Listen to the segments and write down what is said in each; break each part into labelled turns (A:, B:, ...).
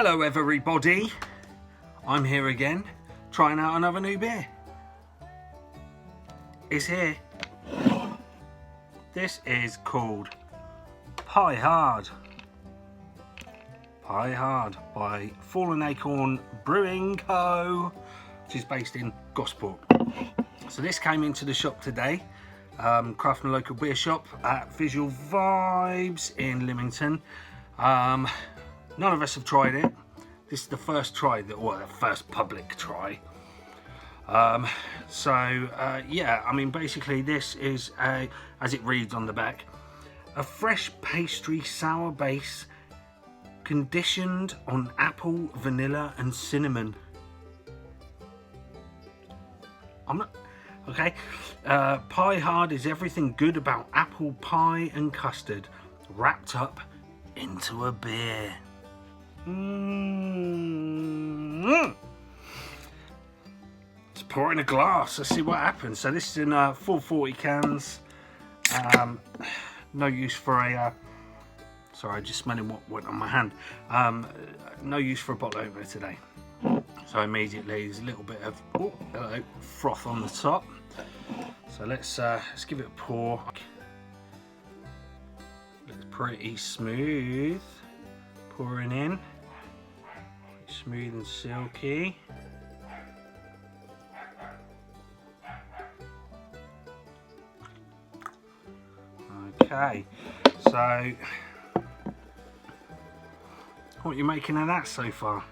A: Hello everybody, I'm here again, trying out another new beer. It's here. This is called Pie Hard. Pie Hard by Fallen Acorn Brewing Co, which is based in Gosport. So this came into the shop today, craft and local beer shop at Visual Vibes in Lymington. None of us have tried it. This is the first try, the first public try. Yeah, I mean, basically this is as it reads on the back, a fresh pastry sour base conditioned on apple, vanilla and cinnamon. Okay. Pie Hard is everything good about apple pie and custard, wrapped up into a beer. Let's pour it in a glass. Let's see what happens. So this is in 440 cans. No use for a. Sorry, just smelling what went on my hand. No use for a bottle opener today. So immediately there's a little bit of froth on the top. So let's give it a pour. Looks pretty smooth. Pouring in. Smooth and silky. Okay, so what are you making of that so far?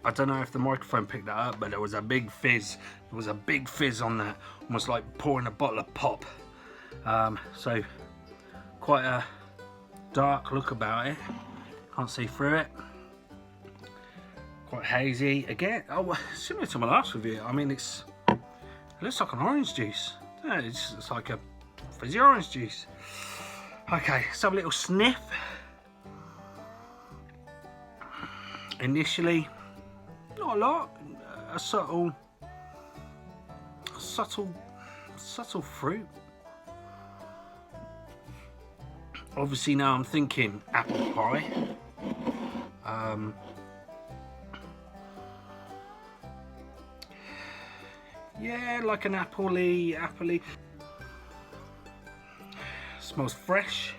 A: I don't know if the microphone picked that up, but there was a big fizz. There was a big fizz on that, almost like pouring a bottle of pop. So quite a dark look about it. Can't see through it. Quite hazy again. Oh, similar to my last review. I mean, it looks like an orange juice. Yeah, it's like a fizzy orange juice. Okay, let's have a little sniff. Initially, not a lot. A subtle fruit. Obviously now I'm thinking apple pie. Yeah, like an appley. Smells fresh.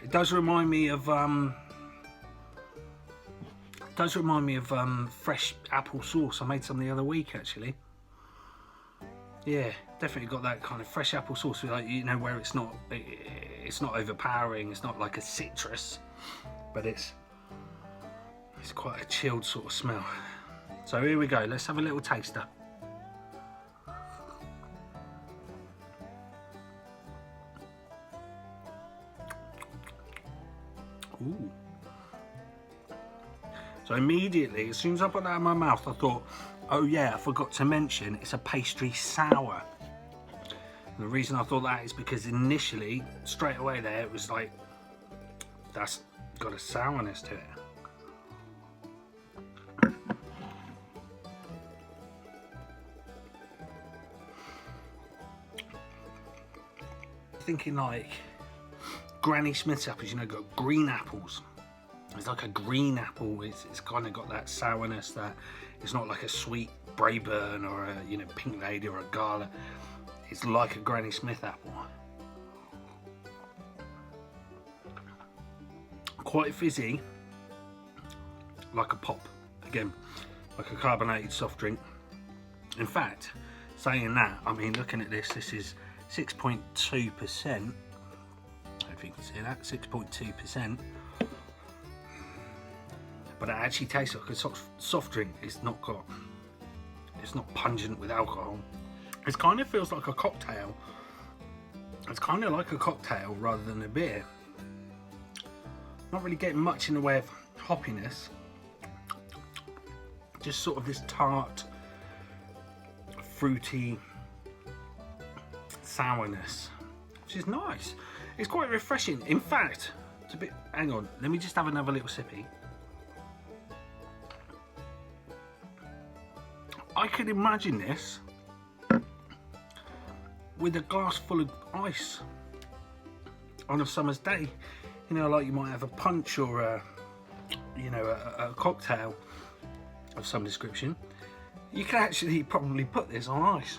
A: It does remind me of fresh apple sauce. I made some the other week actually. Yeah, definitely got that kind of fresh apple sauce, like, you know, where it's not overpowering. It's not like a citrus, but it's quite a chilled sort of smell. So here we go. Let's have a little taster. Ooh. So immediately, as soon as I put that in my mouth, I thought, oh yeah, I forgot to mention it's a pastry sour. And the reason I thought that is because initially, straight away there, it was like, that's got a sourness to it. Thinking like Granny Smith's apples, you know, got green apples. It's like a green apple. It's kind of got that sourness that it's not like a sweet Braeburn or a, you know, Pink Lady or a Gala. It's like a Granny Smith apple. Quite fizzy, like a pop. Again, like a carbonated soft drink. In fact, saying that, I mean, looking at this is 6.2%. I don't know if you can see that, 6.2%. But it actually tastes like a soft drink. It's not pungent with alcohol. It kind of feels like a cocktail. It's kind of like a cocktail rather than a beer. Not really getting much in the way of hoppiness. Just sort of this tart, fruity sourness, which is nice. It's quite refreshing. In fact, it's a bit, hang on, let me just have another little sippy. I could imagine this with a glass full of ice. on a summer's day. You know, like you might have a punch or a cocktail of some description. You can actually probably put this on ice.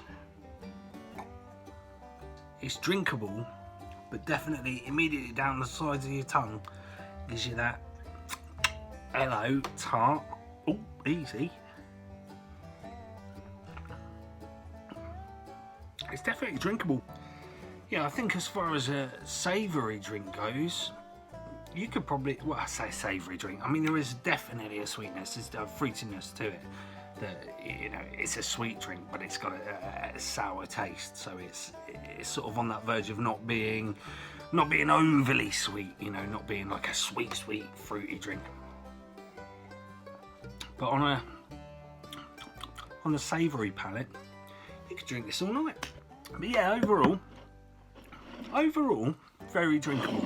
A: It's drinkable, but definitely immediately down the sides of your tongue gives you that hello tart. Oh, easy. It's definitely drinkable. Yeah, I think as far as a savoury drink goes, you could probably, well, I say savoury drink. I mean, there is definitely a sweetness, there's a fruitiness to it. That, you know, it's a sweet drink, but it's got a sour taste. So it's sort of on that verge of not being overly sweet. You know, not being like a sweet fruity drink. But on a savoury palate, you could drink this all night. But yeah, overall, very drinkable.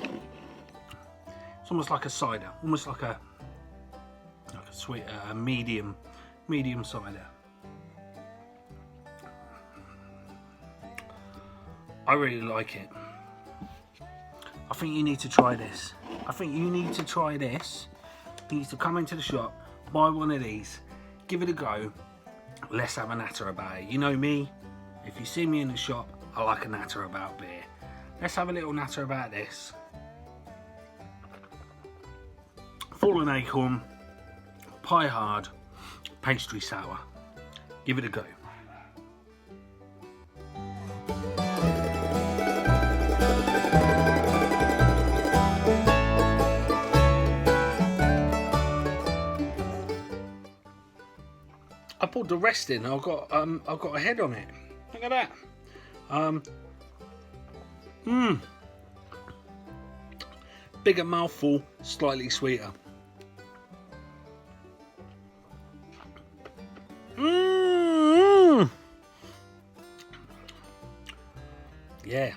A: It's almost like a cider, almost like a sweet, medium cider. I really like it. I think you need to try this. You need to come into the shop, buy one of these, give it a go. Let's have a natter about it. You know me, if you see me in the shop, I like a natter about beer. Let's have a little natter about this. Fallen Acorn, Pie Hard, Pastry Sour. Give it a go. I poured the rest in. I've got a head on it. Look at that. Bigger mouthful, slightly sweeter. Yeah.